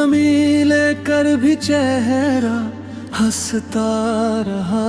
नमी लेकर भी चेहरा हंसता रहा,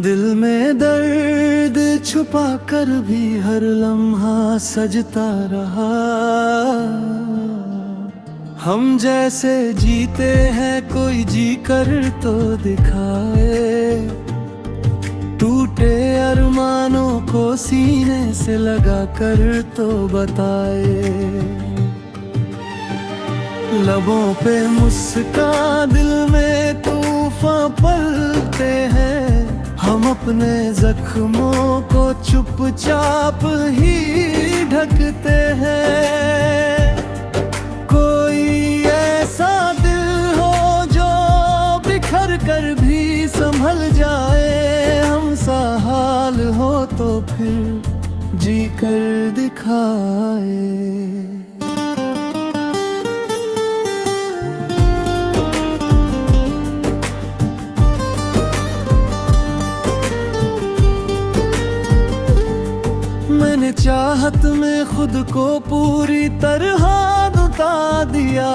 दिल में दर्द छुपा कर भी हर लम्हा सजता रहा। हम जैसे जीते हैं कोई जी कर तो दिखाए, टूटे अरमानों को सीने से लगा कर तो बताए। लबों पे मुस्कान दिल में तूफान पलते हैं, हम अपने जख्मों को चुपचाप ही ढकते हैं। कोई ऐसा दिल हो जो बिखर कर भी संभल जाए, हम सा हाल हो तो फिर जी कर दिखाए। मैंने चाहत में खुद को पूरी तरह लुटा दिया,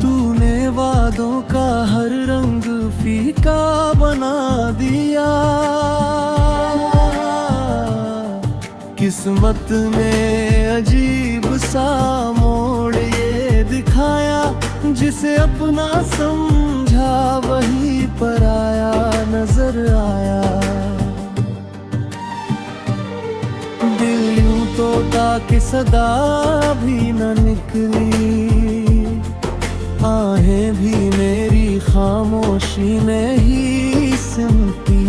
तूने वादों का हर रंग फीका बना दिया। किस्मत ने अजीब सा मोड़ ये दिखाया, जिसे अपना समझा वही पराया नजर आया। दिल यूं तोड़ा कि सदा भी न निकली, आहें भी मेरी खामोशी में ही सिमटी।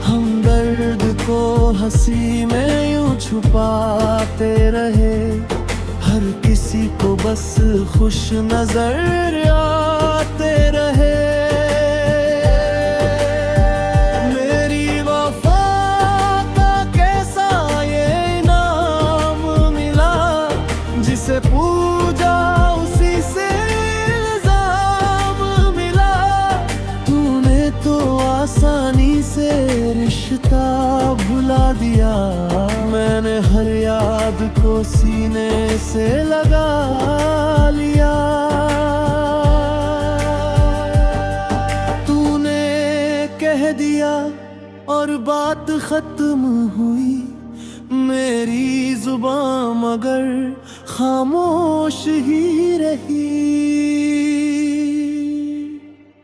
हम दर्द को हंसी में यूं छुपाते रहे, हर किसी को बस खुश नजर आते रहे। जिसे पूजा उसी से इल्जाम मिला, तूने तो आसानी से रिश्ता भुला दिया। मैंने हर याद को सीने से लगा लिया। तूने कह दिया और बात खत्म हुई, मेरी जुबान मगर खामोश ही रही।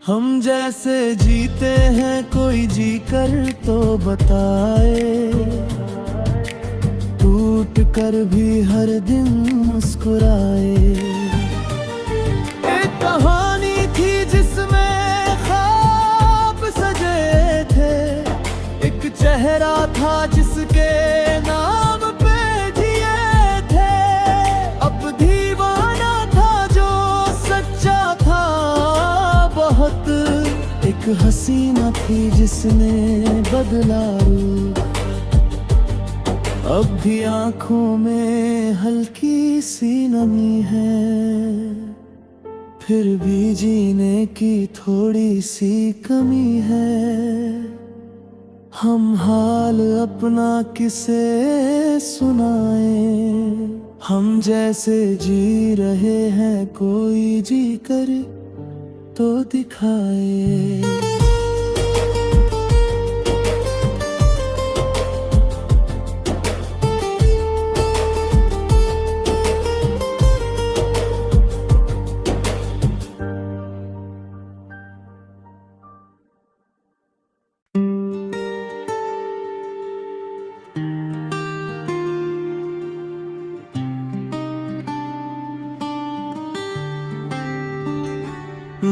हम जैसे जीते हैं कोई जी कर तो बताए, टूट कर भी हर दिन मुस्कुराए। एक कहानी थी जिसमें ख्वाब सजे थे, एक चेहरा था जिसके नाम पे जिए थे। अब दीवाना था जो सच्चा था बहुत, एक हसीना थी जिसने बदला रूप। अब भी आंखों में हल्की सी नमी है, फिर भी जीने की थोड़ी सी कमी है। हम हाल अपना किसे सुनाए, हम जैसे जी रहे हैं कोई जी कर तो दिखाए।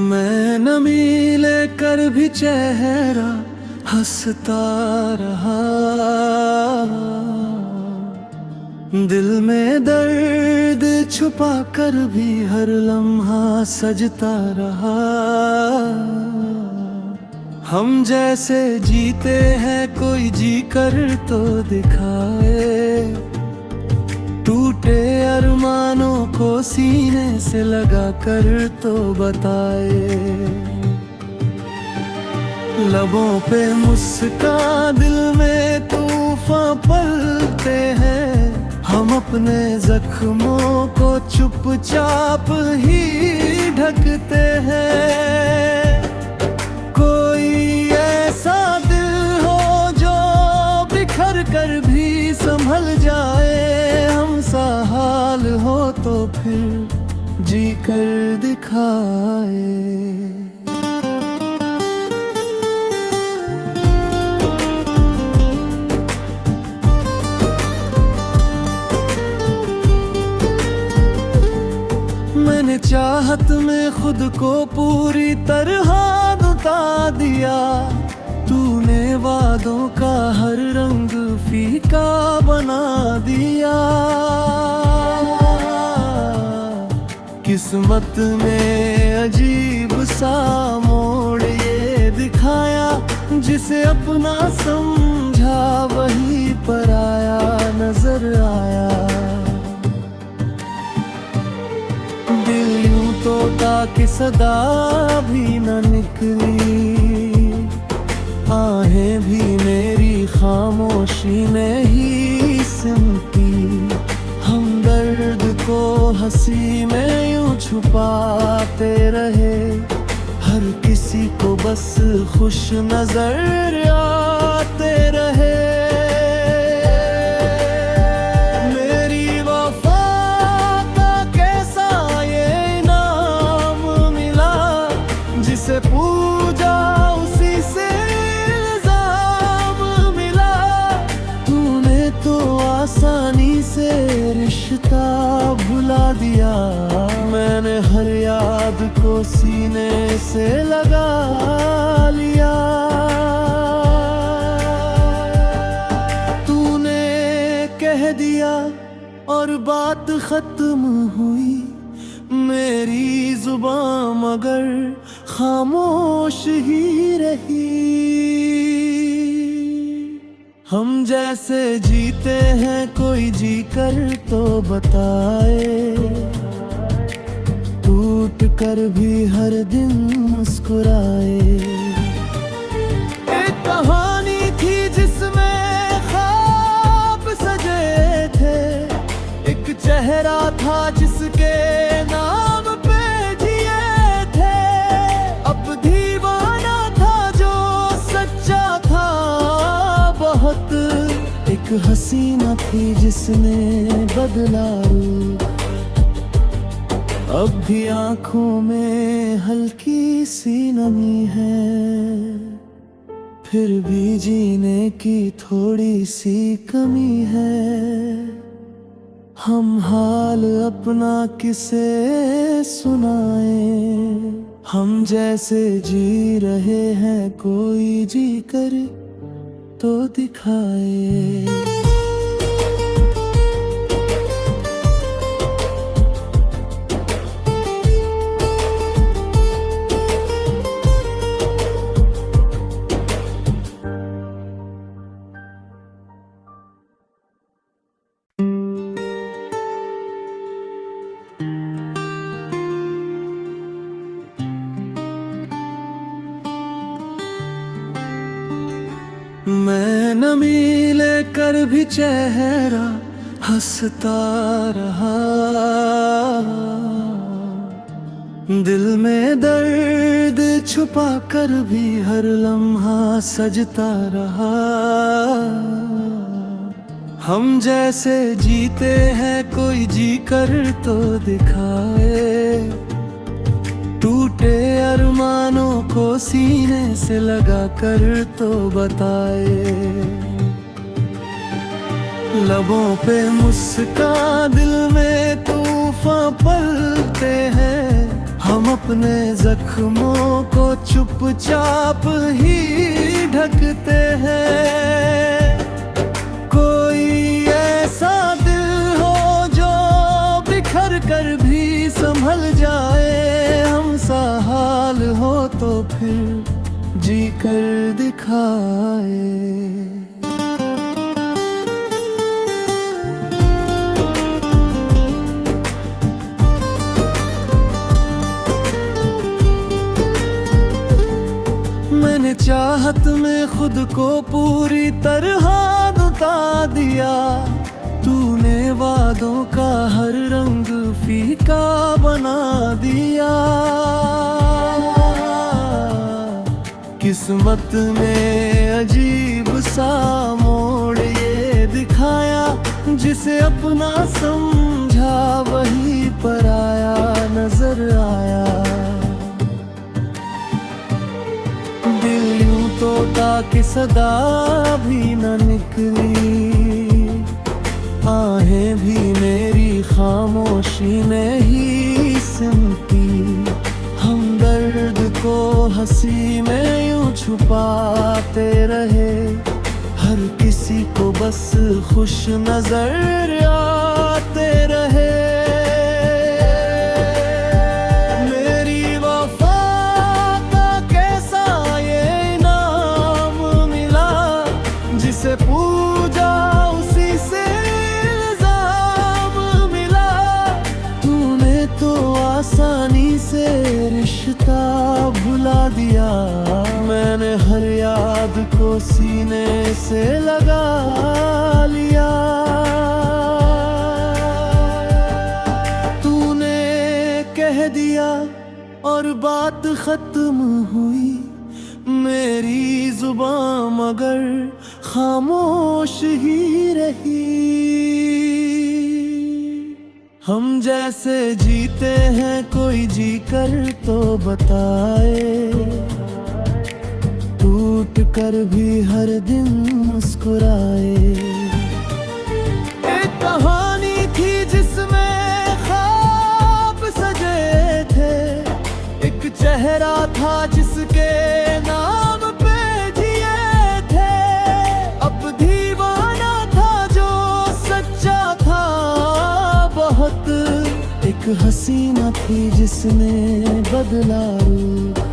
मैं नमी लेकर भी चेहरा हंसता रहा, दिल में दर्द छुपा कर भी हर लम्हा सजता रहा। हम जैसे जीते हैं कोई जी कर तो दिखाए, टूटे अरमानों को सीने से लगा कर तो बताए। लबों पे मुस्कान दिल में तूफान पलते हैं, हम अपने जख्मों को चुपचाप ही ढकते हैं। कोई ऐसा दिल हो जो बिखर कर भी संभल जाए, हम सा हाल हो तो फिर जी कर दिखाए। मैंने चाहत में खुद को पूरी तरह लुटा दिया, तूने वादों का हर रंग फीका बना दिया। किस्मत ने अजीब सा मोड़ ये दिखाया, जिसे अपना समझा वही पराया नजर आया। दिल यूं तोड़ा कि सदा भी न निकली, आहें भी मेरी खामोशी में ही सिमटी। हम दर्द को हंसी में यूं छुपाते रहे, हर किसी को बस खुश नजर आते रहे। पूजा उसी से इल्जाम मिला, तूने तो आसानी से रिश्ता भुला दिया। मैंने हर याद को सीने से लगा लिया। तूने कह दिया और बात खत्म हुई, मेरी जुबां मगर खामोश ही रही। हम जैसे जीते हैं कोई जी कर तो बताए, टूट कर भी हर दिन मुस्कुराए। एक कहानी थी जिसमें ख्वाब सजे थे, एक चेहरा था जिसके नाम पे जिए थे। अब दीवाना था जो सच्चा था बहुत, एक हसीना थी जिसने बदला रूप। अब भी आंखों में हल्की सी नमी है, फिर भी जीने की थोड़ी सी कमी है। हम हाल अपना किसे सुनाए, हम जैसे जी रहे हैं कोई जी कर तो दिखाए। मैं नमी लेकर भी चेहरा हंसता रहा, दिल में दर्द छुपा कर भी हर लम्हा सजता रहा। हम जैसे जीते हैं कोई जी कर तो दिखाए, टूटे अरमानों को सीने से लगा कर तो बताए। लबों पे मुस्कान दिल में तूफान पलते हैं, हम अपने जख्मों को चुपचाप ही ढकते हैं। कोई ऐसा दिल हो जो बिखर कर भी संभल जाए, हम सा हाल हो तो फिर जी कर दिखाए। मैंने चाहत में खुद को पूरी तरह लुटा दिया, तूने तूने वादों का हर रंग फीका बना दिया। किस्मत ने अजीब सा मोड़ ये दिखाया, जिसे अपना समझा वही पराया नजर आया। दिल यूं तोड़ा कि सदा भी न निकली, आहें भी मेरी खामोशी ने ही सिमटी। हम दर्द को हंसी में यूं छुपाते रहे, हर किसी को बस खुश नजर आते रहे। मेरी वफा का कैसा ये इनाम मिला, जिसे पूजा उसी से इल्जाम मिला। तूने तो आसानी से रिश्ता भुला दिया, मैंने हर याद को सीने से लगा लिया। तूने कह दिया और बात खत्म हुई, मेरी जुबान मगर खामोश ही रही। हम जैसे जीते हैं कोई जी कर तो बताए, टूट कर भी हर दिन मुस्कुराए। एक कहानी थी जिसमें ख्वाब सजे थे, एक चेहरा था जिसके नाम पे जिए थे। अब दीवाना था जो सच्चा था बहुत, एक हसीना थी जिसने बदला रूप।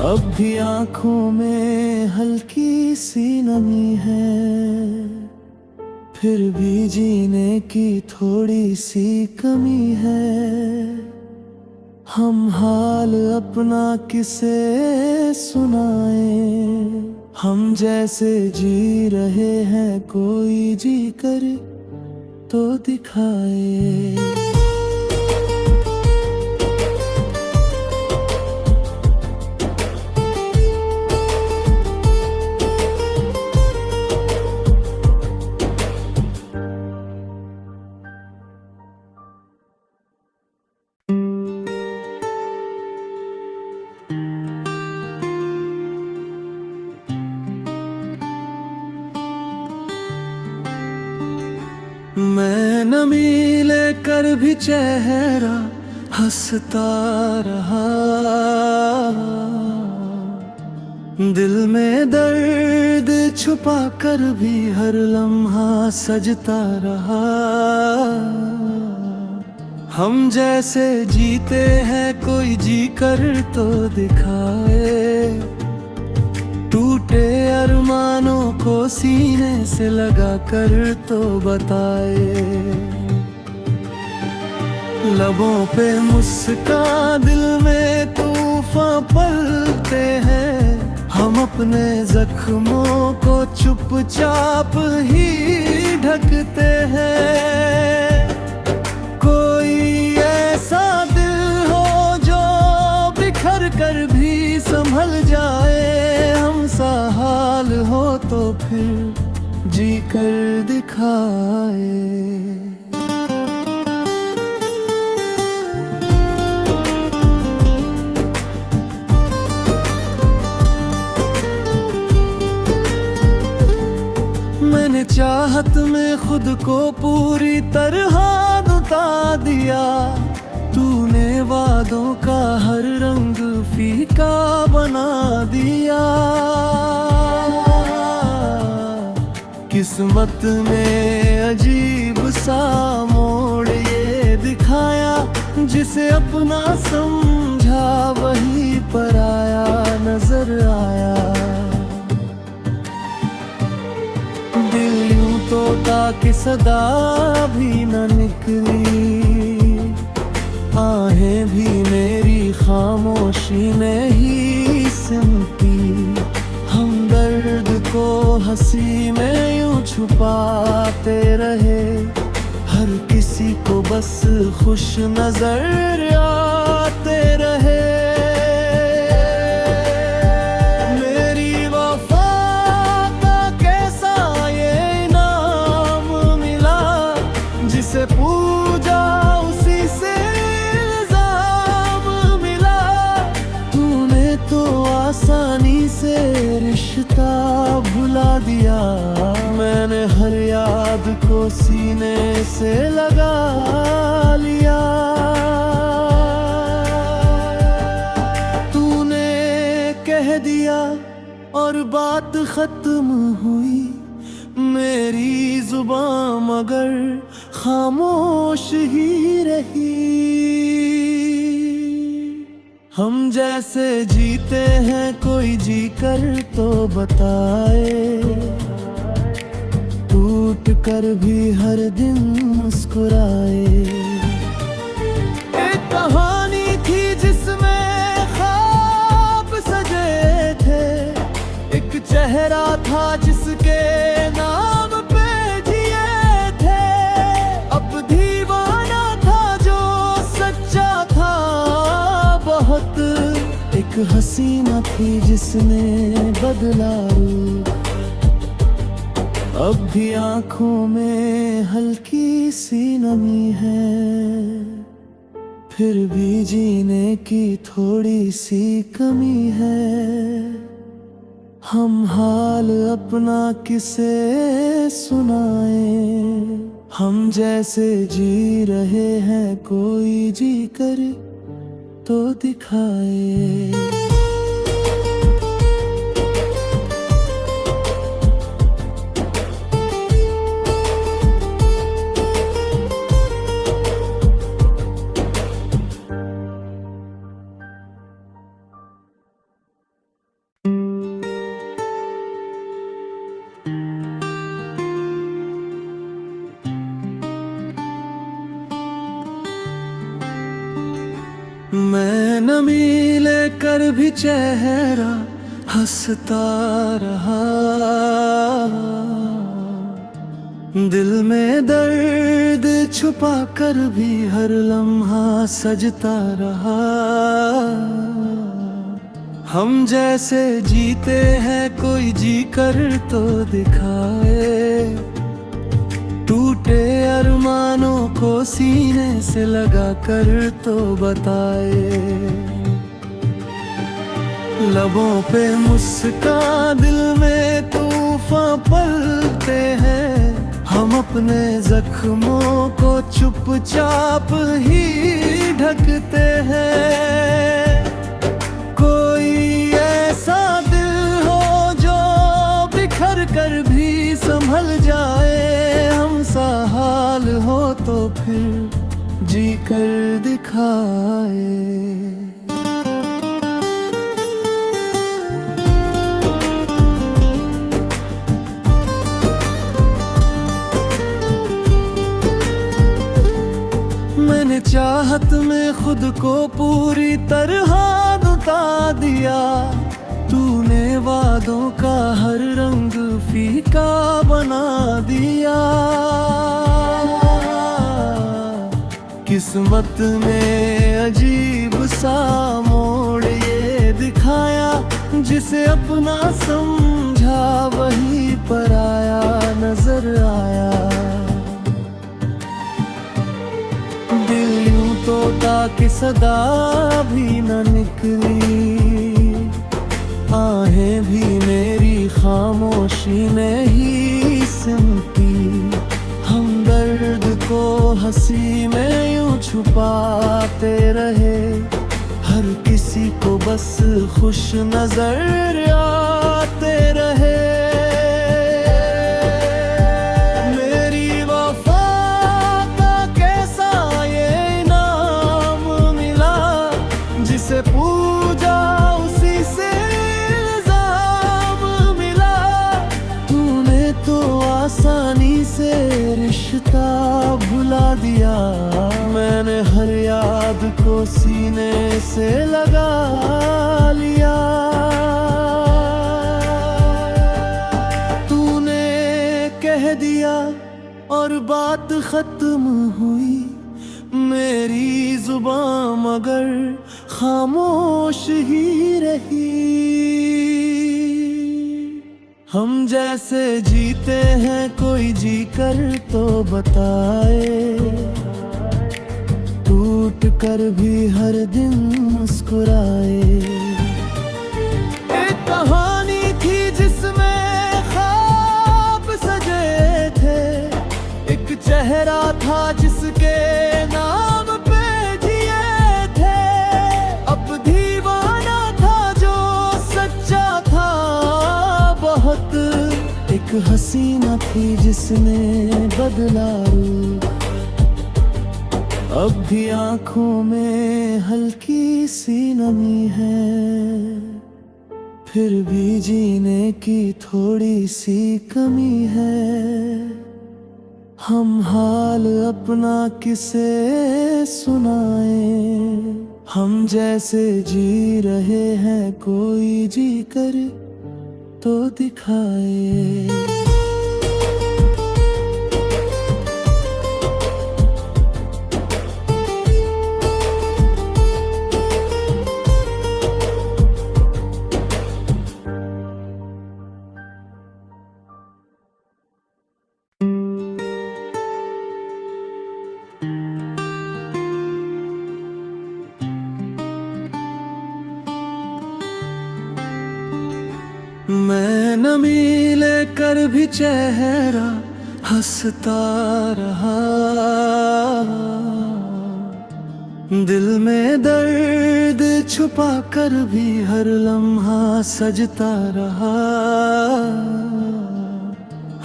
अब भी आँखों में हल्की सी नमी है, फिर भी जीने की थोड़ी सी कमी है। हम हाल अपना किसे सुनाए, हम जैसे जी रहे हैं कोई जी कर तो दिखाए। मैं नमी लेकर भी चेहरा हंसता रहा, दिल में दर्द छुपा कर भी हर लम्हा सजता रहा। हम जैसे जीते हैं कोई जी कर तो दिखाए, टूटे अरमानों को सीने से लगा कर तो बताए। लबों पे मुस्कान दिल में तूफान पलते हैं, हम अपने जख्मों को चुपचाप ही ढकते हैं। कोई ऐसा दिल हो जो बिखर कर भी संभल जाए, हमसा हाल हो तो फिर जी कर दिखाए। मैंने चाहत में खुद को पूरी तरह लुटा दिया, तूने वादों का हर रंग फीका बना दिया। किस्मत ने अजीब सा मोड़ ये दिखाया, जिसे अपना समझा वही पराया नजर आया। दिल यूं तोड़ा कि सदा भी न निकली, आहें भी मेरी खामोशी में ही सिमटी। हम दर्द को हंसी में यूं छुपाते रहे, हर किसी को बस खुश नजर आते रहे। मेरी वफा का कैसा ये इनाम मिला, जिसे पूजा उसी से इल्जाम मिला। तूने तो आसानी से रिश्ता भुला दिया, मैंने हर याद को सीने से लगा लिया। तूने कह दिया और बात खत्म हुई, मेरी जुबां मगर खामोश ही रही। हम जैसे जीते हैं कोई जी कर तो बताए, टूट कर भी हर दिन मुस्कुराए। एक कहानी थी जिसमें ख्वाब सजे थे, एक चेहरा था जिसके नाम पे जिए थे। अब दीवाना था जो सच्चा था बहुत, एक हसीना थी जिसने बदला रूप। अब भी आँखों में हल्की सी नमी है, फिर भी जीने की थोड़ी सी कमी है। हम हाल अपना किसे सुनाए, हम जैसे जी रहे हैं कोई जी कर तो दिखाए। मैं नमी लेकर भी चेहरा हंसता रहा, दिल में दर्द छुपा कर भी हर लम्हा सजता रहा। हम जैसे जीते हैं कोई जी कर तो दिखाए, टूटे अरमानों को सीने से लगा कर तो बताए। लबों पे मुस्कान दिल में तूफान पलते हैं, हम अपने जख्मों को चुपचाप ही ढकते हैं। कोई ऐसा दिल हो जो बिखर कर भी संभल जाए, हमसा हाल हो तो फिर जी कर दिखाए। मैंने चाहत में खुद को पूरी तरह लुटा दिया, तूने वादों का हर रंग फीका बना दिया। किस्मत ने अजीब सा मोड़ ये दिखाया, जिसे अपना समझा वही पराया नजर आया। दिल यूं तोता कि सदा भी न निकली, आहें भी मेरी खामोशी ने ही सिमटी। हम दर्द को हंसी में यूं छुपाते रहे, हर किसी को बस खुश नजर आते रहे। मेरी वफा का कैसा ये इनाम मिला, जिसे पूजा उसी से इल्जाम मिला। तूने तो आसानी से रिश्ता भुला दिया, मैंने हर याद को सीने से लगा लिया। तू बात खत्म हुई, मेरी जुबान मगर खामोश ही रही। हम जैसे जीते हैं कोई जी कर तो बताए, टूट कर भी हर दिन मुस्कुराए। एक कहानी थी जिसमें ख्वाब सजे थे, एक चेहरा था जिसके नाम पे जिए थे। अब दीवाना था जो सच्चा था बहुत, एक हसीना थी जिसने बदला रूप। अब भी आँखों में हल्की सी नमी है, फिर भी जीने की थोड़ी सी कमी है। हम हाल अपना किसे सुनाए, हम जैसे जी रहे हैं कोई जी कर तो दिखाए। मैं नमी लेकर भी चेहरा हंसता रहा, दिल में दर्द छुपा कर भी हर लम्हा सजता रहा।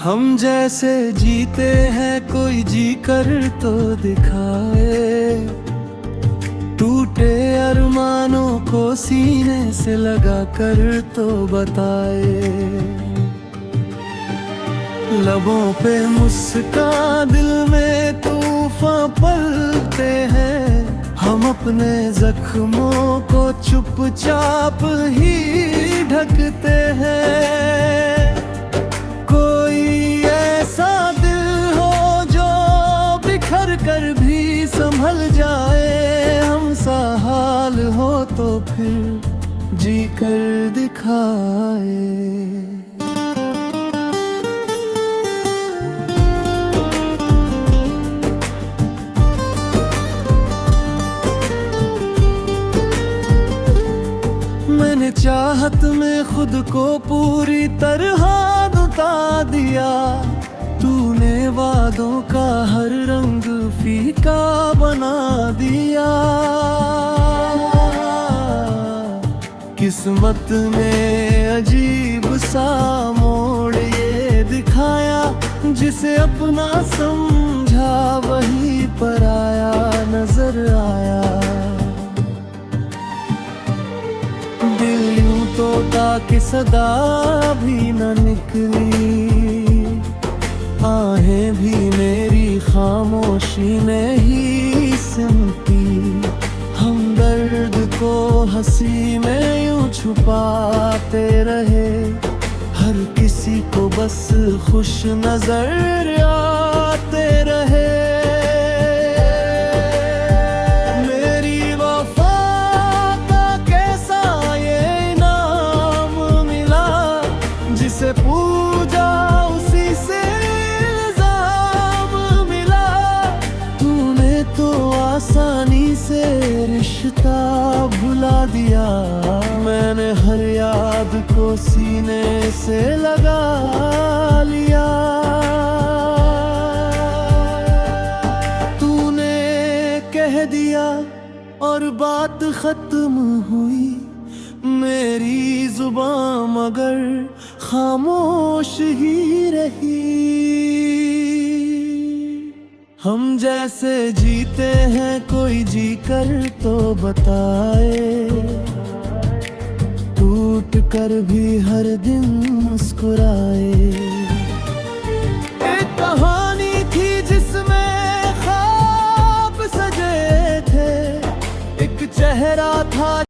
हम जैसे जीते हैं कोई जी कर तो दिखाए, टूटे अरमानों को सीने से लगा कर तो बताए। लबों पे मुस्कान दिल में तूफान पलते हैं, हम अपने जख्मों को चुपचाप ही ढकते हैं। कोई ऐसा दिल हो जो बिखर कर भी संभल जाए, हमसा हाल हो तो फिर जी कर दिखाए। मैंने चाहत में खुद को पूरी तरह लुटा दिया, तूने वादों का हर रंग फीका बना दिया। किस्मत ने अजीब सा मोड़ ये दिखाया, जिसे अपना समझा वही पराया नजर आया। दिल यूं तोड़ा कि सदा भी न निकली, आहें भी मेरी खामोशी में ही सिमटी। हम दर्द को हंसी में यूं छुपाते रहे, हर किसी को बस खुश नजर आते रहे। मेरी वफा का कैसा ये इनाम मिला, जिसे पूजा उसी से आसानी से रिश्ता भुला दिया। मैंने हर याद को सीने से लगा लिया। तूने कह दिया और बात खत्म हुई, मेरी जुबान मगर खामोश ही रही। हम जैसे जीते हैं कोई जी कर तो बताए, टूट कर भी हर दिन मुस्कुराए। एक कहानी थी जिसमें ख्वाब सजे थे, एक चेहरा था